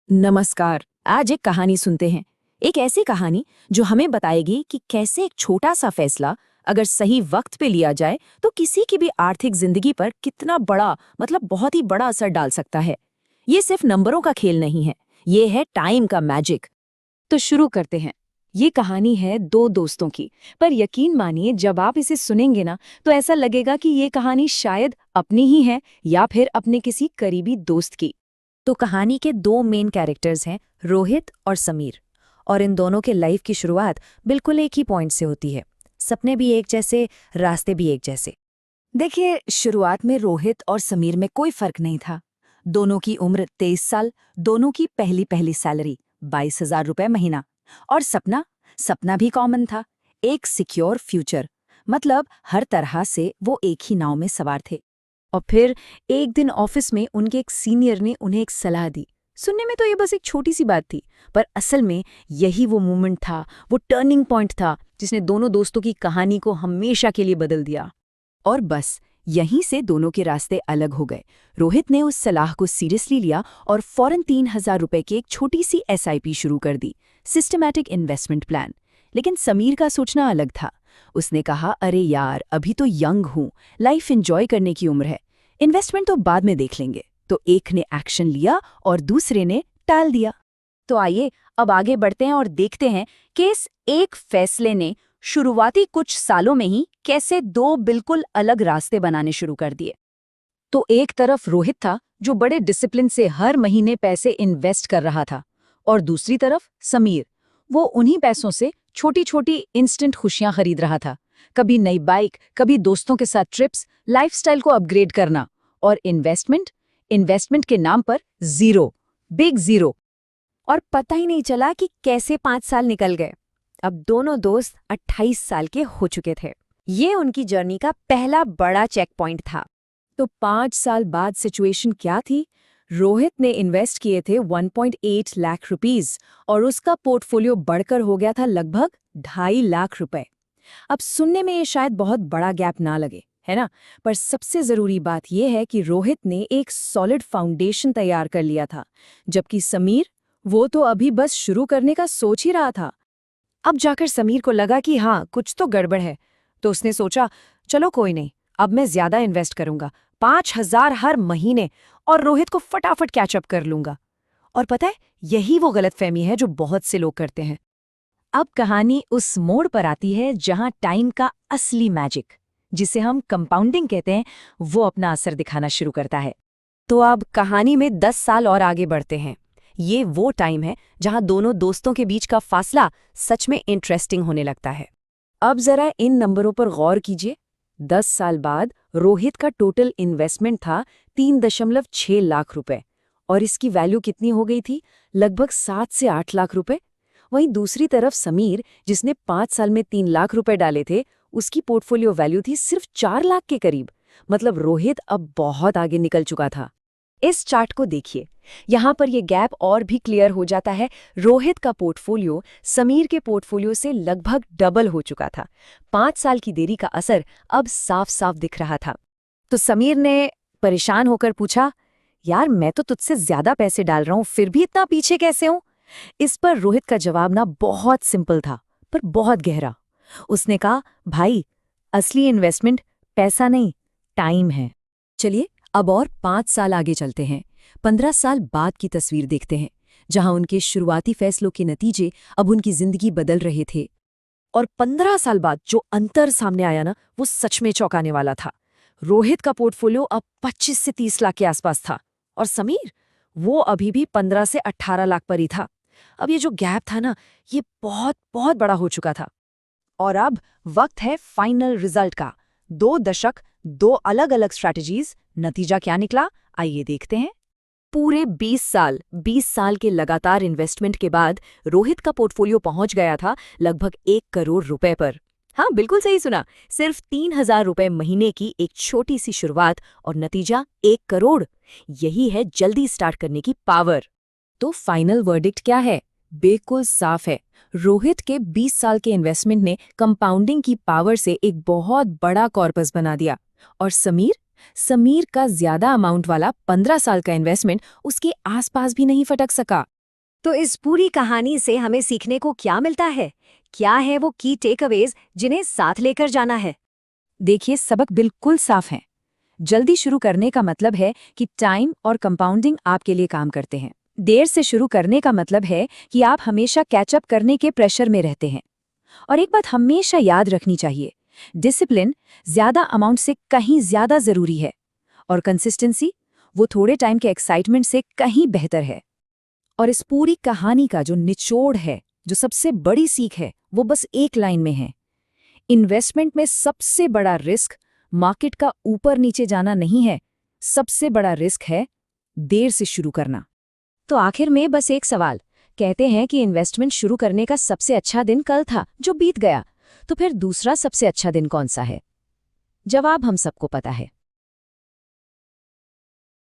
नमस्कार। आज एक कहानी सुनते हैं। एक ऐसी कहानी जो हमें बताएगी कि कैसे एक छोटा सा फैसला अगर सही वक्त पे लिया जाए तो किसी की भी आर्थिक जिंदगी पर कितना बड़ा बहुत ही बड़ा असर डाल सकता है। ये सिर्फ नंबरों का खेल नहीं है, ये है टाइम का मैजिक। तो शुरू करते हैं। ये कहानी है दो दोस्तों की। पर यकीन मानिए, जब आप इसे सुनेंगे ना, तो ऐसा लगेगा कि ये कहानी शायद अपनी ही है या फिर अपने किसी करीबी दोस्त की। तो कहानी के दो मेन कैरेक्टर्स हैं, रोहित और समीर। और इन दोनों के लाइफ की शुरुआत बिल्कुल एक ही पॉइंट से होती है। सपने भी एक जैसे, रास्ते भी एक जैसे। देखिए, शुरुआत में रोहित और समीर में कोई फर्क नहीं था। दोनों की उम्र 23 साल, दोनों की पहली पहली सैलरी 22,000 रुपए महीना। और सपना सपना भी कॉमन था, एक सिक्योर फ्यूचर। मतलब हर तरह से वो एक ही नाव में सवार थे। और फिर एक दिन ऑफिस में उनके एक सीनियर ने उन्हें एक सलाह दी। सुनने में तो ये बस एक छोटी सी बात थी, पर असल में यही वो मोमेंट था, वो टर्निंग पॉइंट था जिसने दोनों दोस्तों की कहानी को हमेशा के लिए बदल दिया। और बस यहीं से दोनों के रास्ते अलग हो गए। रोहित ने उस सलाह को सीरियसली लिया और फौरन 3,000 रुपए की एक छोटी सी एसआईपी शुरू कर दी, सिस्टमैटिक इन्वेस्टमेंट प्लान। लेकिन समीर का सोचना अलग था। उसने कहा, अरे यार, अभी तो यंग हूं, लाइफ एंजॉय करने की उम्र है, इन्वेस्टमेंट तो बाद में देख लेंगे। तो एक ने एक्शन लिया और दूसरे ने टाल दिया। तो आइए अब आगे बढ़ते हैं और देखते हैं कि इस एक फैसले ने शुरुआती कुछ सालों में ही कैसे दो बिल्कुल अलग रास्ते बनाने शुरू कर दिए। तो एक तरफ रोहित था, जो बड़े डिसिप्लिन से हर महीने पैसे इन्वेस्ट कर रहा था, और दूसरी तरफ समीर, वो उन्हीं पैसों से छोटी छोटी इंस्टेंट खुशियां खरीद रहा था। कभी नई बाइक, कभी दोस्तों के साथ ट्रिप्स, लाइफस्टाइल को अपग्रेड करना। और इन्वेस्टमेंट इन्वेस्टमेंट के नाम पर जीरो, बिग जीरो। और पता ही नहीं चला कि कैसे 5 साल निकल गए। अब दोनों दोस्त 28 साल के हो चुके थे। ये उनकी जर्नी का पहला बड़ा चेक पॉइंट था। तो 5 साल बाद सिचुएशन क्या थी? रोहित ने इन्वेस्ट किए थे 1.8 लाख रुपीस और उसका पोर्टफोलियो बढ़कर हो गया था लगभग 2.5 लाख रुपए। अब सुनने में ये शायद बहुत बड़ा गैप ना लगे, है ना? पर सबसे जरूरी बात यह है कि रोहित ने एक सॉलिड फाउंडेशन तैयार कर लिया था, जबकि समीर, वो तो अभी बस शुरू करने का सोच ही रहा था। अब जाकर समीर को लगा कि हाँ, कुछ तो गड़बड़ है। तो उसने सोचा, चलो कोई नहीं, अब मैं ज्यादा इन्वेस्ट करूंगा, 5,000 हर महीने, और रोहित को फटाफट कैचअप कर लूंगा। और पता है, यही वो गलतफहमी है जो बहुत से लोग करते हैं। अब कहानी उस मोड़ पर आती है जहां टाइम का असली मैजिक, जिसे हम कंपाउंडिंग कहते हैं, वो अपना असर दिखाना शुरू करता है। तो अब कहानी में 10 साल और आगे बढ़ते हैं। ये वो टाइम है जहां दोनों दोस्तों के बीच का फासला सच में इंटरेस्टिंग होने लगता है। अब जरा इन नंबरों पर गौर कीजिए। 10 साल बाद रोहित का टोटल इन्वेस्टमेंट था 3.6 लाख रुपए, और इसकी वैल्यू कितनी हो गई थी? लगभग 7 से 8 लाख रुपए। वहीं दूसरी तरफ समीर, जिसने 5 साल में 3 लाख रुपए डाले थे, उसकी पोर्टफोलियो वैल्यू थी सिर्फ 4 लाख के करीब। मतलब रोहित अब बहुत आगे निकल चुका था। इस चार्ट को देखिए, यहाँ पर यह गैप और भी क्लियर हो जाता है। रोहित का पोर्टफोलियो समीर के पोर्टफोलियो से लगभग डबल हो चुका था। 5 साल की देरी का असर अब साफ साफ दिख रहा था। तो समीर ने परेशान होकर पूछा, यार, मैं तो तुझसे ज्यादा पैसे डाल रहा हूं, फिर भी इतना पीछे कैसे हूं? इस पर रोहित का जवाब ना बहुत सिंपल था, पर बहुत गहरा। उसने कहा, भाई, असली इन्वेस्टमेंट पैसा नहीं, टाइम है। चलिए अब और 5 साल आगे चलते हैं। 15 साल बाद की तस्वीर देखते हैं, जहां उनके शुरुआती फैसलों के नतीजे अब उनकी जिंदगी बदल रहे थे। और 15 साल बाद जो अंतर सामने आया ना, वो सच में चौंकाने वाला था। रोहित का पोर्टफोलियो अब 25 से 30 लाख के आसपास था, और समीर, वो अभी भी 15 से 18 लाख पर ही था। अब ये जो गैप था ना, ये बहुत बहुत बड़ा हो चुका था। और अब वक्त है फाइनल रिजल्ट का। 2 दशक, 2 अलग अलग स्ट्रैटेजीज, नतीजा क्या निकला, आइए देखते हैं। पूरे 20 साल के लगातार इन्वेस्टमेंट के बाद रोहित का पोर्टफोलियो पहुंच गया था लगभग 1 करोड़ रुपए पर। हाँ, बिल्कुल सही सुना। सिर्फ 3,000 रुपए महीने की एक छोटी सी शुरुआत, और नतीजा 1 करोड़। यही है जल्दी स्टार्ट करने की पावर। तो फाइनल वर्डिक्ट क्या है? बिल्कुल साफ है। रोहित के 20 साल के इन्वेस्टमेंट ने कंपाउंडिंग की पावर से एक बहुत बड़ा कॉर्पस बना दिया। और समीर का ज्यादा अमाउंट वाला 15 साल का इन्वेस्टमेंट उसके आसपास भी नहीं फटक सका। तो इस पूरी कहानी से हमें सीखने को क्या मिलता है? क्या है वो की टेकअवेज जिन्हें साथ लेकर जाना है? देखिए, सबक बिल्कुल साफ हैं। जल्दी शुरू करने का मतलब है कि टाइम और कंपाउंडिंग आपके लिए काम करते हैं। देर से शुरू करने का मतलब है कि आप हमेशा कैचअप करने के प्रेशर में रहते हैं। और एक बात हमेशा याद रखनी चाहिए, डिसिप्लिन ज्यादा अमाउंट से कहीं ज्यादा जरूरी है, और कंसिस्टेंसी वो थोड़े टाइम के एक्साइटमेंट से कहीं बेहतर है। और इस पूरी कहानी का जो निचोड़ है, जो सबसे बड़ी सीख है, वो बस एक लाइन में है। इन्वेस्टमेंट में सबसे बड़ा रिस्क मार्केट का ऊपर नीचे जाना नहीं है, सबसे बड़ा रिस्क है देर से शुरू करना। तो आखिर में बस एक सवाल, कहते हैं कि इन्वेस्टमेंट शुरू करने का सबसे अच्छा दिन कल था जो बीत गया, तो फिर दूसरा सबसे अच्छा दिन कौन सा है? जवाब हम सबको पता है,